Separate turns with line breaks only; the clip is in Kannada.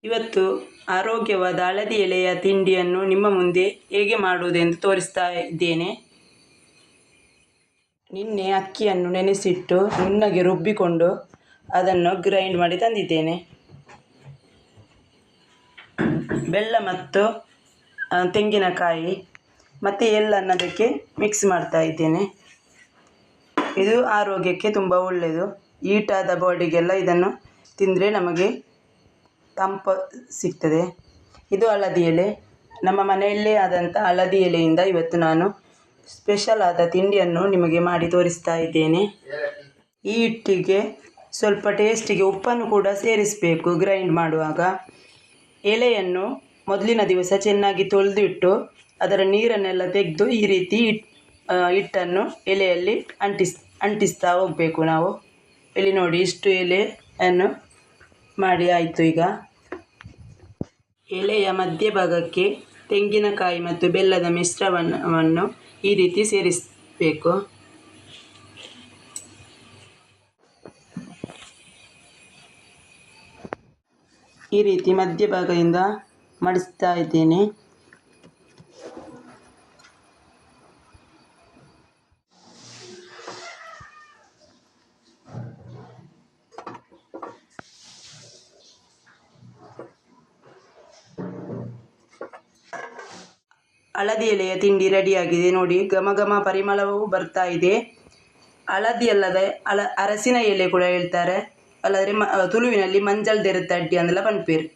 ಇವತ್ತು ಆರೋಗ್ಯವಾದ ಹಳದಿ ಎಲೆಯ ತಿಂಡಿಯನ್ನು ನಿಮ್ಮ ಮುಂದೆ ಹೇಗೆ ಮಾಡುವುದೆಂದು ತೋರಿಸ್ತಾ ಇದ್ದೇನೆ. ನಿನ್ನೆ ಅಕ್ಕಿಯನ್ನು ನೆನೆಸಿಟ್ಟು ನುಣ್ಣಗೆ ರುಬ್ಬಿಕೊಂಡು ಅದನ್ನು ಗ್ರೈಂಡ್ ಮಾಡಿ ತಂದಿದ್ದೇನೆ. ಬೆಲ್ಲ ಮತ್ತು ತೆಂಗಿನಕಾಯಿ ಮತ್ತು ಎಳ್ಳನ್ನು ಅದಕ್ಕೆ ಮಿಕ್ಸ್ ಮಾಡ್ತಾ ಇದ್ದೇನೆ. ಇದು ಆರೋಗ್ಯಕ್ಕೆ ತುಂಬ ಒಳ್ಳೆಯದು. ಹೀಟಾದ ಬಾಡಿಗೆಲ್ಲ ಇದನ್ನು ತಿಂದರೆ ನಮಗೆ ತಂಪು ಸಿಗ್ತದೆ. ಇದು ಹಳದಿ ಎಲೆ. ನಮ್ಮ ಮನೆಯಲ್ಲೇ ಆದಂಥ ಹಳದಿ ಎಲೆಯಿಂದ ಇವತ್ತು ನಾನು ಸ್ಪೆಷಲ್ ಆದ ತಿಂಡಿಯನ್ನು ನಿಮಗೆ ಮಾಡಿ ತೋರಿಸ್ತಾ ಇದ್ದೇನೆ. ಈ ಹಿಟ್ಟಿಗೆ ಸ್ವಲ್ಪ ಟೇಸ್ಟಿಗೆ ಉಪ್ಪನ್ನು ಕೂಡ ಸೇರಿಸಬೇಕು. ಗ್ರೈಂಡ್ ಮಾಡುವಾಗ ಎಲೆಯನ್ನು ಮೊದಲಿನ ದಿವಸ ಚೆನ್ನಾಗಿ ತೊಳೆದಿಟ್ಟು ಅದರ ನೀರನ್ನೆಲ್ಲ ತೆಗೆದು ಈ ರೀತಿ ಹಿಟ್ಟನ್ನು ಎಲೆಯಲ್ಲಿ ಅಂಟಿಸ್ತಾ ಹೋಗಬೇಕು ನಾವು. ಇಲ್ಲಿ ನೋಡಿ, ಇಷ್ಟು ಎಲೆಯನ್ನು ಮಾಡಿ ಆಯಿತು. ಈಗ ಎಲೆಯ ಮಧ್ಯಭಾಗಕ್ಕೆ ತೆಂಗಿನಕಾಯಿ ಮತ್ತು ಬೆಲ್ಲದ ಮಿಶ್ರಣವನ್ನು ಈ ರೀತಿ ಸೇರಿಸಬೇಕು. ಈ ರೀತಿ ಮಧ್ಯಭಾಗದಿಂದ ಮಡಿಸ್ತಾ ಇದ್ದೇನೆ. ಹಳದಿ ಎಲೆಯ ತಿಂಡಿ ರೆಡಿಯಾಗಿದೆ ನೋಡಿ. ಘಮ ಘಮ ಪರಿಮಳವೂ ಬರ್ತಾ ಇದೆ. ಹಳದಿ ಅಲ್ಲದೆ ಅರಸಿನ ಎಲೆ ಕೂಡ ಹೇಳ್ತಾರೆ, ಅಲ್ಲದ್ರೆ ತುಳುವಿನಲ್ಲಿ ಮಂಜಲ್ ದೆರತಡ್ಡಿ ಅಂದೆಲ್ಲ ಪನ್ಪೇರು.